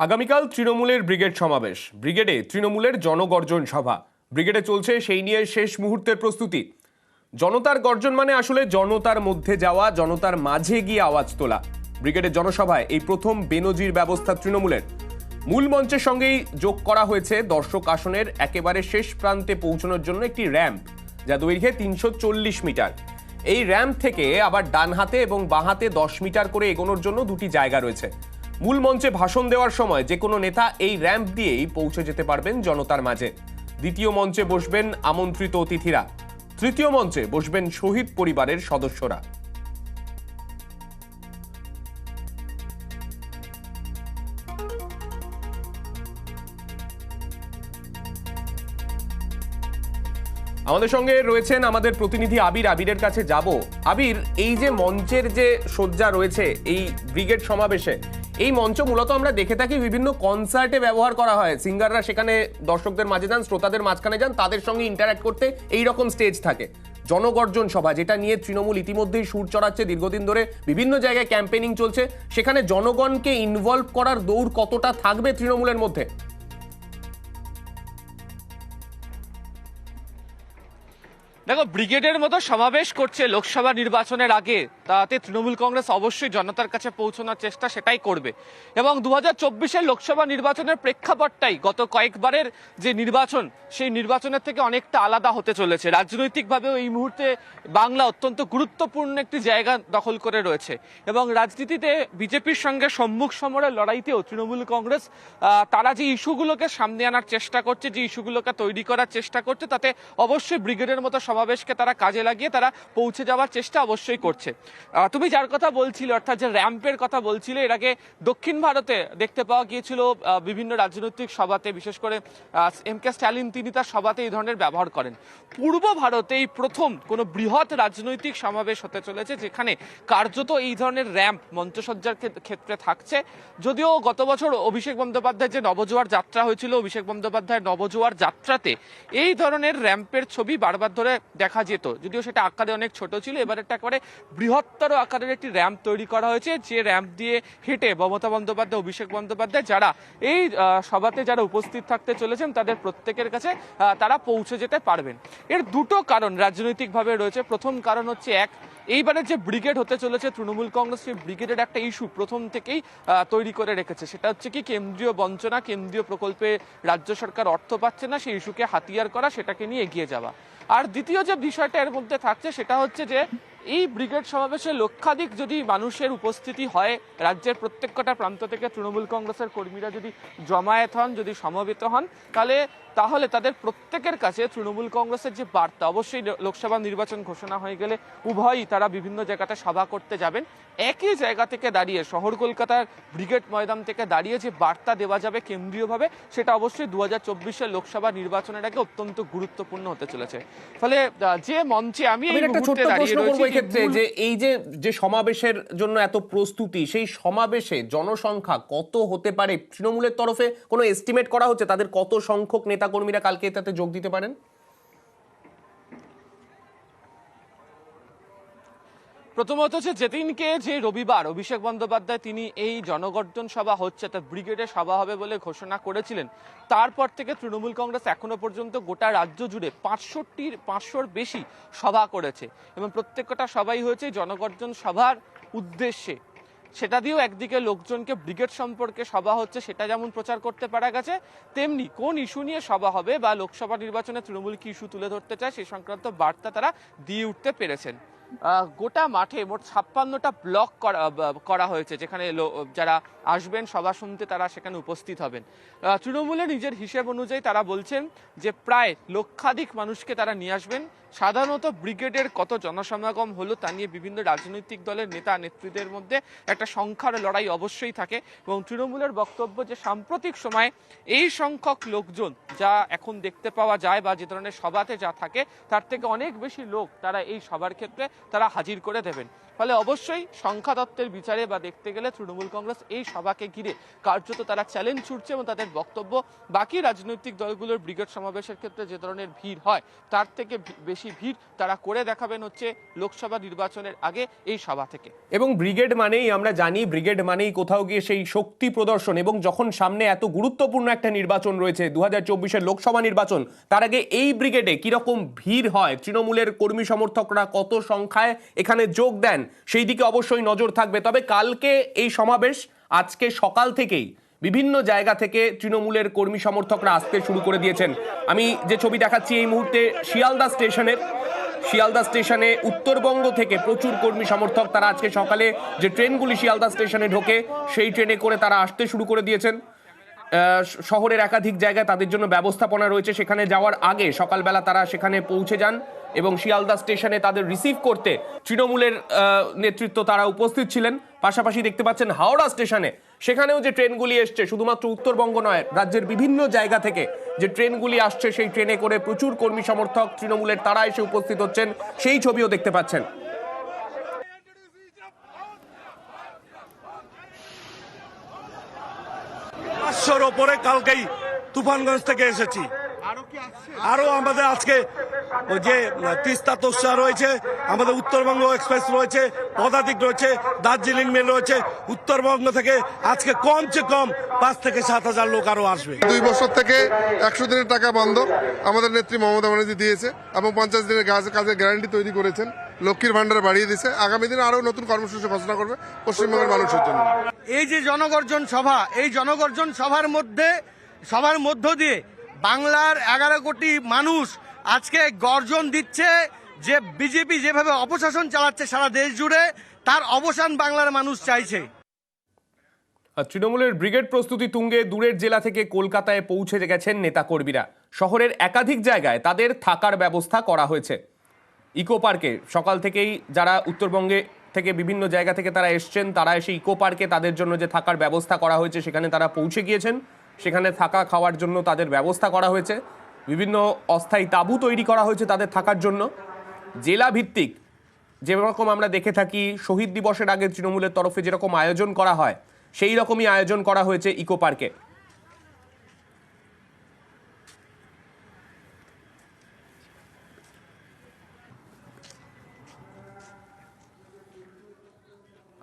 আগামীকাল তৃণমূলের ব্রিগেড সমাবেশ। ব্রিগেডে তৃণমূলের জনগর্জন সভা। ব্রিগেডে চলছে সেই নিয়ে শেষ মুহূর্তের প্রস্তুতি। জনতার গর্জন মানে আসলে জনতার মধ্যে যাওয়া, জনতার মাঝে গিয়ে আওয়াজ তোলা। ব্রিগেডের জনসভায় এই প্রথম বেনজির ব্যবস্থা তৃণমূলের। মূল মঞ্চের সঙ্গেই যোগ করা হয়েছে দর্শক আসনের একেবারে শেষ প্রান্তে পৌঁছানোর জন্য একটি র্যাম্প, যা দৈর্ঘ্যে 340 মিটার। এই র্যাম্প থেকে আবার ডান হাতে এবং বাঁ হাতে 10 মিটার করে এগোনোর জন্য দুটি জায়গা রয়েছে। মূল মঞ্চে ভাষণ দেওয়ার সময় যে কোনো নেতা এই র্যাম্প দিয়েই পৌঁছে যেতে পারবেন জনতার মাঝে। দ্বিতীয় মঞ্চে বসবেন আমন্ত্রিত অতিথিরা। তৃতীয় মঞ্চে বসবেন শহীদ পরিবারের সদস্যরা। আমাদের সঙ্গে রয়েছেন আমাদের প্রতিনিধি আবির। আবিরের কাছে যাব। আবির, এই যে মঞ্চের যে সজ্জা রয়েছে এই ব্রিগেড সমাবেশে, এই মঞ্চ মূলত আমরা দেখে থাকি বিভিন্ন কনসার্টে ব্যবহার করা হয়। সিঙ্গাররা সেখানে দর্শকদের মাঝে যান, শ্রোতাদের মাঝখানে যান, তাদের সঙ্গে ইন্টারঅ্যাক্ট করতে এই রকম স্টেজ থাকে। জনগর্জন সভা, যেটা নিয়ে তৃণমূল ইতিমধ্যেই সুর চড়াচ্ছে, দীর্ঘদিন ধরে বিভিন্ন জায়গায় ক্যাম্পেইনিং চলছে, সেখানে জনগণকে ইনভলভ করার দৌড় কতটা থাকবে তৃণমূলের মধ্যে? দেখো, ব্রিগেডের মতো সমাবেশ করছে লোকসভা নির্বাচনের আগে, তাতে তৃণমূল কংগ্রেস অবশ্যই জনতার কাছে পৌঁছানোর চেষ্টা সেটাই করবে। এবং 2024-এর লোকসভা নির্বাচনের প্রেক্ষাপটটাই গত কয়েকবারের যে নির্বাচন, সেই নির্বাচনের থেকে অনেকটা আলাদা হতে চলেছে। রাজনৈতিকভাবেও এই মুহূর্তে বাংলা অত্যন্ত গুরুত্বপূর্ণ একটি জায়গা দখল করে রয়েছে। এবং রাজনীতিতে বিজেপির সঙ্গে সম্মুখ সমরের লড়াইতেও তৃণমূল কংগ্রেস তারা যে ইস্যুগুলোকে সামনে আনার চেষ্টা করছে, যে ইস্যুগুলোকে তৈরি করার চেষ্টা করছে, তাতে অবশ্যই ব্রিগেডের মতো সমাবেশকে তারা কাজে লাগিয়ে তারা পৌঁছে যাওয়ার চেষ্টা অবশ্যই করছে। তুমি যার কথা বলছিলে, অর্থাৎ যে র্যাম্পের কথা বলছিলে, এর আগে দক্ষিণ ভারতে দেখতে পাওয়া গিয়েছিল বিভিন্ন রাজনৈতিক সভাতে, বিশেষ করে এম.কে. স্ট্যালিন তিনি তার সভাতে এই ধরনের ব্যবহার করেন। পূর্ব ভারতে এই প্রথম কোনো বৃহৎ রাজনৈতিক সমাবেশ হতে চলেছে যেখানে কার্যত এই ধরনের র্যাম্প মঞ্চসজ্জার ক্ষেত্রে থাকছে। যদিও গত বছর অভিষেক বন্দ্যোপাধ্যায়ের যে নবজোয়ার যাত্রা হয়েছিল, অভিষেক বন্দ্যোপাধ্যায়ের নবজোয়ার যাত্রাতে এই ধরনের র্যাম্পের ছবি বারবার ধরে দেখা যেত, যদিও সেটা আকারে অনেক ছোট ছিল। এবারে একটা করে বৃহত্তর আকারের একটি র্যাম্প তৈরি করা হয়েছে, যে র্যাম্প দিয়ে হেঁটে মমতা বন্দ্যোপাধ্যায়, অভিষেক বন্দ্যোপাধ্যায় যারা এই সভাতে যারা উপস্থিত থাকতে চলেছেন তাদের প্রত্যেকের কাছে তারা পৌঁছে যেতে পারবেন। এর দুটো কারণ রাজনৈতিকভাবে রয়েছে। প্রথম কারণ হচ্ছে, এক, এইবারে যে ব্রিগেড হতে চলেছে তৃণমূল কংগ্রেস, সেই ব্রিগেডের একটা ইস্যু প্রথম থেকেই তৈরি করে রেখেছে। সেটা হচ্ছে কি, কেন্দ্রীয় বঞ্চনা, কেন্দ্রীয় প্রকল্পে রাজ্য সরকার অর্থ পাচ্ছে না, সেই ইস্যুকে হাতিয়ার করা, সেটাকে নিয়ে এগিয়ে যাওয়া। আর দ্বিতীয় যে বিষয়টা এর মধ্যে থাকছে সেটা হচ্ছে যে এই ব্রিগেড সমাবেশে লক্ষাধিক যদি মানুষের উপস্থিতি হয়, রাজ্যের প্রত্যেকটা প্রান্ত থেকে তৃণমূল কংগ্রেসের কর্মীরা যদি জমায়েত হন, যদি সমবেত হন, তাহলে তাদের প্রত্যেকের কাছে তৃণমূল কংগ্রেসের যে বার্তা, অবশ্যই লোকসভা নির্বাচন ঘোষণা হয়ে গেলে উভয়ই তারা বিভিন্ন জায়গাতে সভা করতে যাবেন, একই জায়গা থেকে দাঁড়িয়ে শহর কলকাতার ব্রিগেড ময়দান থেকে দাঁড়িয়ে যে বার্তা দেওয়া যাবে কেন্দ্রীয়ভাবে, সেটা অবশ্যই 2024-এর লোকসভা নির্বাচনের আগে অত্যন্ত গুরুত্বপূর্ণ হতে চলেছে। ফলে যে মঞ্চে আমি এই মুহূর্তে দাঁড়িয়ে রয়েছি, ক্ষেত্রে যে এই যে সমাবেশের জন্য এত প্রস্তুতি, সেই সমাবেশে জনসংখ্যা কত হতে পারে? তৃণমূলের তরফে কোনো এস্টিমেট করা হচ্ছে তাদের কত সংখ্যক নেতাকর্মীরা কালকে এটাতে যোগ দিতে পারেন? প্রথমত হচ্ছে, যেদিনকে যে রবিবার অভিষেক বন্দ্যোপাধ্যায় তিনি এই জনগর্জন সভা হচ্ছে, তা ব্রিগেডের সভা হবে বলে ঘোষণা করেছিলেন, তারপর থেকে তৃণমূল কংগ্রেস এখনো পর্যন্ত গোটা রাজ্য জুড়ে 500-র বেশি সভা করেছে এবং প্রত্যেকটা সভাই হয়েছে জনগর্জন সভার উদ্দেশ্যে। সেটা দিয়েও একদিকে লোকজনকে ব্রিগেড সম্পর্কে সভা হচ্ছে সেটা যেমন প্রচার করতে পারা গেছে, তেমনি কোন ইস্যু নিয়ে সভা হবে বা লোকসভা নির্বাচনে তৃণমূল কি ইস্যু তুলে ধরতে চায় সে সংক্রান্ত বার্তা তারা দিয়ে উঠতে পেরেছেন। গোটা মাঠে মোট 56টা ব্লক করা হয়েছে, যেখানে যারা আসবেন সভা শুনতে তারা সেখানে উপস্থিত হবেন। তৃণমূলের নিজের হিসেব অনুযায়ী তারা বলছেন যে প্রায় লক্ষাধিক মানুষকে তারা নিয়ে আসবেন। সাধারণত ব্রিগেডের কত জনসমাগম হলো তা নিয়ে বিভিন্ন রাজনৈতিক দলের নেতা নেত্রীদের মধ্যে একটা সংখ্যার লড়াই অবশ্যই থাকে এবং তৃণমূলের বক্তব্য যে সাম্প্রতিক সময়ে এই সংখ্যক লোকজন যা এখন দেখতে পাওয়া যায় বা যে ধরনের সভাতে যা থাকে তার থেকে অনেক বেশি লোক তারা এই সভার ক্ষেত্রে তারা হাজির করে দেবেন। ফলে অবশ্যই সংখ্যা তত্ত্বের বিচারে বা দেখতে গেলে তৃণমূল কংগ্রেস এই সভাকে ঘিরে কার্যত তারা চ্যালেঞ্জ ছুটছে এবং তাদের বক্তব্য বাকি রাজনৈতিক দলগুলোর ব্রিগেড সমাবেশের ক্ষেত্রে যে ধরনের ভিড় হয় তার থেকে বেশি ভিড় তারা করে দেখাবেন হচ্ছে লোকসভা নির্বাচনের আগে এই সভা থেকে। এবং ব্রিগেড মানেই আমরা জানি, ব্রিগেড মানেই কোথাও গিয়ে সেই শক্তি প্রদর্শন, এবং যখন সামনে এত গুরুত্বপূর্ণ একটা নির্বাচন রয়েছে 2024-এর লোকসভা নির্বাচন, তার আগে এই ব্রিগেডে কিরকম ভিড় হয়, তৃণমূলের কর্মী সমর্থকরা কত সংখ্যায় এখানে যোগ দেন, সেই দিকে অবশ্যই নজর থাকবে। তবে কালকে এই সমাবেশ, আজকে সকাল থেকেই বিভিন্ন জায়গা থেকে তৃণমূলের কর্মী সমর্থকরা আসতে শুরু করে দিয়েছেন। আমি যে ছবি দেখাচ্ছি এই মুহূর্তে শিয়ালদা স্টেশনে উত্তরবঙ্গ থেকে প্রচুর কর্মী সমর্থক, তারা আজকে সকালে যে ট্রেনগুলি শিয়ালদা স্টেশনে ঢোকে সেই ট্রেনে করে তারা আসতে শুরু করে দিয়েছেন। শহরের একাধিক জায়গায় তাদের জন্য ব্যবস্থাপনা রয়েছে, সেখানে যাওয়ার আগে সকালবেলা তারা সেখানে পৌঁছে যান এবং শিয়ালদা স্টেশনে তাদের রিসিভ করতে তৃণমূলের নেতৃত্ব তারা উপস্থিত ছিলেন। পাশাপাশি দেখতে পাচ্ছেন হাওড়া স্টেশনে, সেখানেও যে ট্রেনগুলি এসছে, শুধুমাত্র উত্তরবঙ্গ নয়, রাজ্যের বিভিন্ন জায়গা থেকে যে ট্রেনগুলি আসছে সেই ট্রেনে করে প্রচুর কর্মী সমর্থক তৃণমূলের তারা এসে উপস্থিত হচ্ছেন, সেই ছবিও দেখতে পাচ্ছেন। 500-র ওপরে কালকেই তুফানগঞ্জ থেকে এসেছি। আরো আমাদের আজকে ওই যে তিস্তা তোষা রয়েছে, আমাদের উত্তরবঙ্গ এক্সপ্রেস রয়েছে, পদাতিক রয়েছে, দার্জিলিং মেল রয়েছে। উত্তরবঙ্গ থেকে আজকে কমসে কম 5 থেকে 7,000 লোক আরো আসবে। 2 বছর থেকে 100 দিনের টাকা বন্ধ আমাদের নেত্রী মমতা ব্যানার্জি দিয়েছে এবং 50 দিনের কাজের গ্যারান্টি তৈরি করেছেন। লক্ষ্মীর ভান্ডার বাড়িয়ে দিয়েছে। আগামী দিনে আরো নতুন কর্মসূচি ঘোষণা করবে পশ্চিমবঙ্গের মানুষের জন্য। এই যে জনগর্জন সভা, এই জনগর্জন সভার মধ্য দিয়ে বাংলার 11 কোটি মানুষ আজকে গর্জন দিচ্ছে যে বিজেপি যেভাবে অপশাসন চালাচ্ছে সারা দেশ জুড়ে, তার অবসান বাংলার মানুষ চাইছে। তৃণমূলের ব্রিগেড প্রস্তুতি তুঙ্গে, দূরের জেলা থেকে কলকাতায় পৌঁছে গেছেন নেতাকর্মীরা। শহরের একাধিক জায়গায় তাদের থাকার ব্যবস্থা করা হয়েছে। ইকো পার্কে সকাল থেকেই যারা উত্তরবঙ্গে থেকে বিভিন্ন জায়গা থেকে তারা এসছেন, তারা এসে ইকো পার্কে তাদের জন্য যে থাকার ব্যবস্থা করা হয়েছে সেখানে তারা পৌঁছে গিয়েছেন। সেখানে থাকা খাওয়ার জন্য তাদের ব্যবস্থা করা হয়েছে, বিভিন্ন অস্থায়ী তাঁবু তৈরি করা হয়েছে তাদের থাকার জন্য। জেলা ভিত্তিক যেরকম আমরা দেখে থাকি শহীদ দিবসের আগে তৃণমূলের তরফে যেরকম আয়োজন করা হয়, সেই রকমই আয়োজন করা হয়েছে ইকো পার্কে।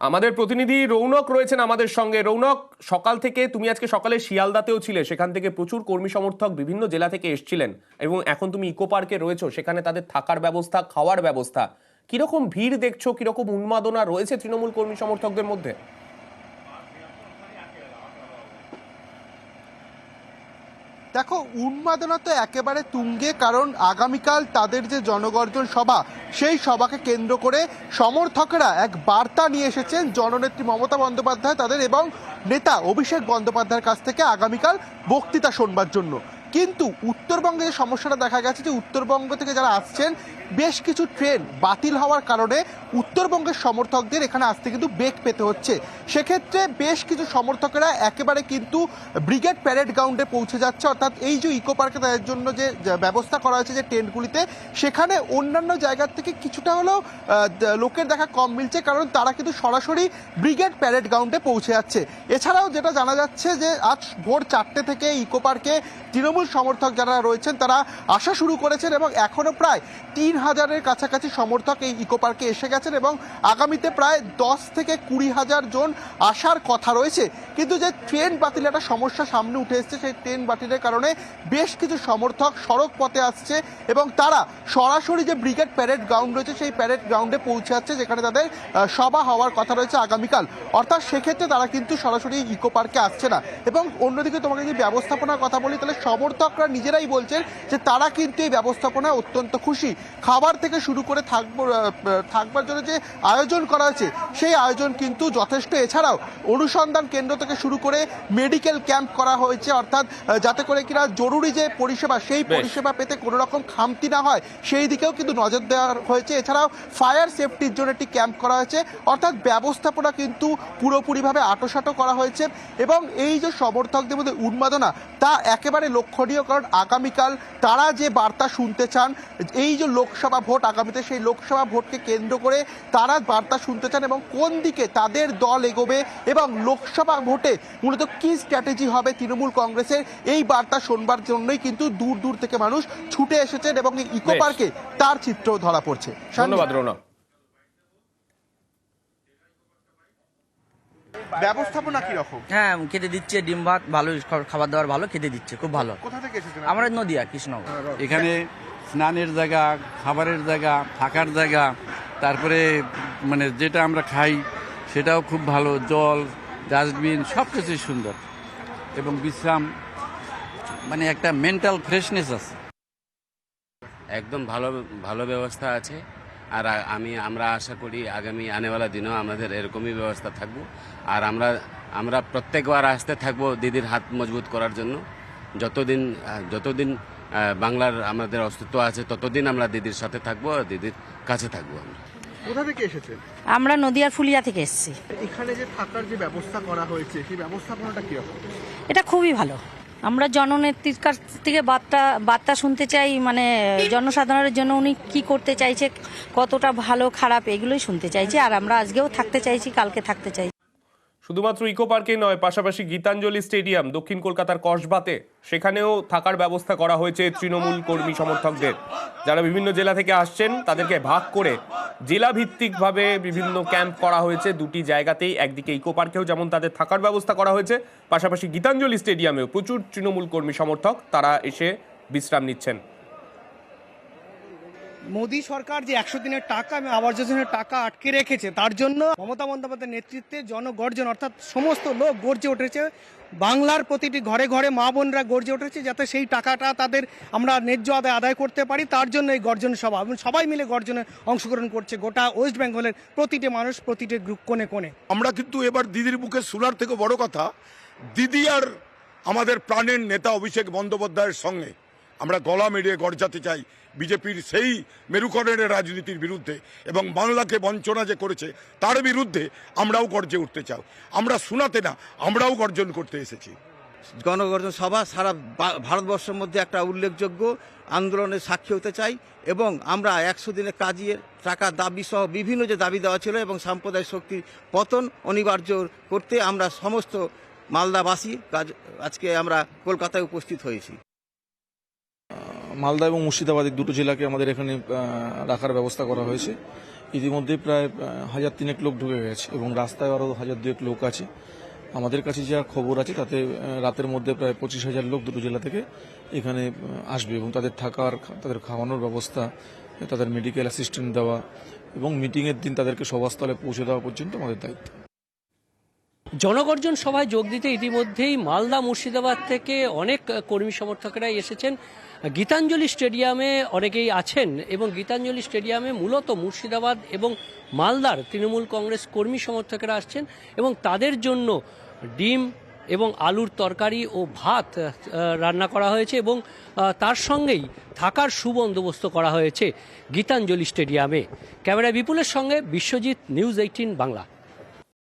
আমাদের প্রতিনিধি রৌনক রয়েছেন আমাদের সঙ্গে। রৌনক, সকাল থেকে তুমি আজকে সকালে শিয়ালদাতেও ছিলে, সেখান থেকে প্রচুর কর্মী সমর্থক বিভিন্ন জেলা থেকে এসেছিলেন এবং এখন তুমি ইকো পার্কে রয়েছো, সেখানে তাদের থাকার ব্যবস্থা, খাওয়ার ব্যবস্থা, কিরকম ভিড় দেখছো, কিরকম উন্মাদনা রয়েছে তৃণমূল কর্মী সমর্থকদের মধ্যে? দেখো, উন্মাদনা তো একেবারে তুঙ্গে, কারণ আগামীকাল তাদের যে জনগর্জন সভা, সেই সভাকে কেন্দ্র করে সমর্থকেরা এক বার্তা নিয়ে এসেছেন জননেত্রী মমতা বন্দ্যোপাধ্যায় তাদের এবং নেতা অভিষেক বন্দ্যোপাধ্যায়ের কাছ থেকে আগামীকাল বক্তৃতা শুনবার জন্য। কিন্তু উত্তরবঙ্গে যে সমস্যাটা দেখা গেছে যে উত্তরবঙ্গ থেকে যারা আসছেন, বেশ কিছু ট্রেন বাতিল হওয়ার কারণে উত্তরবঙ্গের সমর্থকদের এখানে আসতে কিন্তু বেগ পেতে হচ্ছে। সেক্ষেত্রে বেশ কিছু সমর্থকেরা একেবারে কিন্তু ব্রিগেড প্যারেড গ্রাউন্ডে পৌঁছে যাচ্ছে, অর্থাৎ এই যে ইকো পার্কে তাদের জন্য যে ব্যবস্থা করা হয়েছে যে টেন্টগুলিতে, সেখানে অন্যান্য জায়গার থেকে কিছুটা হলেও লোকের দেখা কম মিলছে, কারণ তারা কিন্তু সরাসরি ব্রিগেড প্যারেড গ্রাউন্ডে পৌঁছে যাচ্ছে। এছাড়াও যেটা জানা যাচ্ছে যে আজ ভোর 4টে থেকে ইকো পার্কে তৃণমূল সমর্থক যারা রয়েছেন তারা আসা শুরু করেছেন এবং এখনও প্রায় 3,000-এর কাছাকাছি সমর্থক এই ইকো পার্কে এসে গেছেন এবং আগামীতে প্রায় 10 থেকে 20,000 জন আসার কথা রয়েছে। কিন্তু যে ট্রেন বাতিলের একটা সমস্যা সামনে উঠে এসছে, সেই ট্রেন বাতিলের কারণে বেশ কিছু সমর্থক সড়ক পথে আসছে এবং তারা সরাসরি যে ব্রিগেড প্যারেড গ্রাউন্ড রয়েছে সেই প্যারেড গ্রাউন্ডে পৌঁছে যাচ্ছে, যেখানে তাদের সভা হওয়ার কথা রয়েছে আগামীকাল। অর্থাৎ সেক্ষেত্রে তারা কিন্তু সরাসরি ইকো পার্কে আসছে না। এবং অন্যদিকে তোমাকে যদি ব্যবস্থাপনার কথা বলি, তাহলে সমর্থকরা নিজেরাই বলছেন যে তারা কিন্তু এই ব্যবস্থাপনায় অত্যন্ত খুশি। খাবার থেকে শুরু করে থাকবার জন্য যে আয়োজন করা হয়েছে সেই আয়োজন কিন্তু যথেষ্ট। এছাড়াও অনুসন্ধান কেন্দ্র থেকে শুরু করে মেডিকেল ক্যাম্প করা হয়েছে, অর্থাৎ যাতে করে কিনা জরুরি যে পরিষেবা সেই পরিষেবা পেতে কোনো রকম খামতি না হয় সেই দিকেও কিন্তু নজর দেওয়া হয়েছে। এছাড়াও ফায়ার সেফটির জন্য একটি ক্যাম্প করা হয়েছে, অর্থাৎ ব্যবস্থাপনা কিন্তু পুরোপুরিভাবে আঁটোসাঁটো করা হয়েছে। এবং এই যে সমর্থকদের মধ্যে উন্মাদনা তা একেবারে লক্ষণীয়, কারণ আগামীকাল তারা যে বার্তা শুনতে চান, এই যে লোকসভা লোকসভা ভোট আগামীতে, সেই লোকসভা ভোটকে কেন্দ্র করে তারা বার্তা শুনতে চান এবং কোন দিকে তাদের দল এগোবে এবং লোকসভা ভোটে মূলত কি স্ট্র্যাটেজি হবে তৃণমূল কংগ্রেসের, এই বার্তা শোনবার জন্যই কিন্তু দূর দূর থেকে মানুষ ছুটে এসেছেন এবং এই ইকো পার্কে তার চিত্রও ধরা পড়ছে। ধন্যবাদ রৌনক। ব্যবস্থাপনা কি রকম? হ্যাঁ, খেতে দিচ্ছে, ডিম ভাত ভালো, খাবার দাবার ভালো, খেতে দিচ্ছে, খুব ভালো। কোথা থেকে এসেছেন? আমরা নদিয়া, কৃষ্ণনগর। এখানে স্নানের জায়গা, খাবারের জায়গা, থাকার জায়গা, তারপরে মানে যেটা আমরা খাই সেটাও খুব ভালো, জল, ডাস্টবিন সব কিছুই সুন্দর এবং বিশ্রাম, মানে একটা মেন্টাল ফ্রেশনেস আছে। একদম ভালো ভালো ব্যবস্থা আছে। আর আমরা আশা করি আগামী আনেওয়ালা দিনেও আমাদের এরকমই ব্যবস্থা থাকবো। আর আমরা প্রত্যেকবার আসতে থাকবো দিদির হাত মজবুত করার জন্য। যতদিন বাংলার আমাদের অস্তিত্ব আছে ততদিন আমরা দিদির সাথে থাকবো, দিদির কাছে থাকবো। আমরা কোথা থেকে এসেছেন? আমরা নদিয়ার ফুলিয়া থেকে এসেছি। এখানে যে থাকার যে ব্যবস্থা করা হয়েছে সেই ব্যবস্থাপনাটা কি রকম? এটা খুবই ভালো। আমরা জননেত্রীর কাছ থেকে বার্তা শুনতে চাই, মানে জনসাধারণের জন্য উনি কি করতে চাইছে, কতটা ভালো খারাপ, এগুলোই শুনতে চাইছি। আর আমরা আজকেও থাকতে চাইছি, কালকে থাকতে চাই। শুধুমাত্র ইকো পার্কে নয়, পাশাপাশি গীতাঞ্জলি স্টেডিয়াম দক্ষিণ কলকাতার কসবাতে, সেখানেও থাকার ব্যবস্থা করা হয়েছে তৃণমূল কর্মী সমর্থকদের। যারা বিভিন্ন জেলা থেকে আসছেন তাদেরকে ভাগ করে জেলা ভিত্তিকভাবে বিভিন্ন ক্যাম্প করা হয়েছে দুটি জায়গাতেই। একদিকে ইকো পার্কেও যেমন তাদের থাকার ব্যবস্থা করা হয়েছে, পাশাপাশি গীতাঞ্জলি স্টেডিয়ামেও প্রচুর তৃণমূল কর্মী সমর্থক তারা এসে বিশ্রাম নিচ্ছেন। মোদী সরকার যে 100 দিনের টাকা এবং আবাস যোজনার টাকা আটকে রেখেছে, তার জন্য মমতা বন্দ্যোপাধ্যায়ের নেতৃত্বে জনগর্জন অর্থাৎ সমস্ত লোক গর্জে উঠেছে। বাংলার প্রতিটি ঘরে ঘরে মা বোনরা গর্জে উঠেছে যাতে সেই টাকাটা তাদের আমরা ন্যায্য আদায় করতে পারি, তার জন্য এই গর্জন সভা এবং সবাই মিলে গর্জনে অংশগ্রহণ করছে গোটা ওয়েস্ট বেঙ্গলের প্রতিটি মানুষ, প্রতিটি কোণে কোণে। আমরা কিন্তু এবার দিদির মুখে শোনার থেকে বড় কথা, দিদি আর আমাদের প্রাণের নেতা অভিষেক বন্দ্যোপাধ্যায়ের সঙ্গে আমরা গলা মেরিয়ে গর্জাতে চাই বিজেপির সেই মেরুকরণের রাজনীতির বিরুদ্ধে এবং বাংলাকে বঞ্চনা যে করেছে তার বিরুদ্ধে আমরাও গর্জে উঠতে চাই। আমরা শোনাতে না, আমরাও গর্জন করতে এসেছি। গণগর্জন সভা সারা ভারতবর্ষের মধ্যে একটা উল্লেখযোগ্য আন্দোলনের সাক্ষী হতে চাই এবং আমরা 100 দিনের কাজের টাকা দাবি সহ বিভিন্ন যে দাবি দেওয়া ছিল এবং সাম্প্রদায়িক শক্তির পতন অনিবার্য করতে আমরা সমস্ত মালদাবাসী আজকে আমরা কলকাতায় উপস্থিত হয়েছি। মালদা এবং মুর্শিদাবাদ দুটো জেলাকে আমাদের এখানে রাখার ব্যবস্থা করা হয়েছে। ইতিমধ্যে প্রায় 1000 লোক ঢুকে গেছে এবং রাস্তায় আরও 1000 লোক আছে। আমাদের কাছে যা খবর আছে তাতে রাতের মধ্যে প্রায় 25,000 লোক দুটো জেলা থেকে এখানে আসবে এবং তাদের থাকার, তাদের খাওয়ানোর ব্যবস্থা, তাদের মেডিকেল অ্যাসিস্ট্যান্ট দেওয়া এবং মিটিংয়ের দিন তাদেরকে সভাস্থলে পৌঁছে দেওয়া পর্যন্ত আমাদের দায়িত্ব। জনগর্জন সভায় যোগ দিতে ইতিমধ্যেই মালদা মুর্শিদাবাদ থেকে অনেক কর্মী সমর্থকেরাই এসেছেন। গীতাঞ্জলি স্টেডিয়ামে অনেকেই আছেন এবং গীতাঞ্জলি স্টেডিয়ামে মূলত মুর্শিদাবাদ এবং মালদার তৃণমূল কংগ্রেস কর্মী সমর্থকেরা আসছেন এবং তাদের জন্য ডিম এবং আলুর তরকারি ও ভাত রান্না করা হয়েছে এবং তার সঙ্গেই থাকার সুবন্দোবস্ত করা হয়েছে গীতাঞ্জলি স্টেডিয়ামে। ক্যামেরায় বিপুলের সঙ্গে বিশ্বজিৎ, নিউজ 18 বাংলা।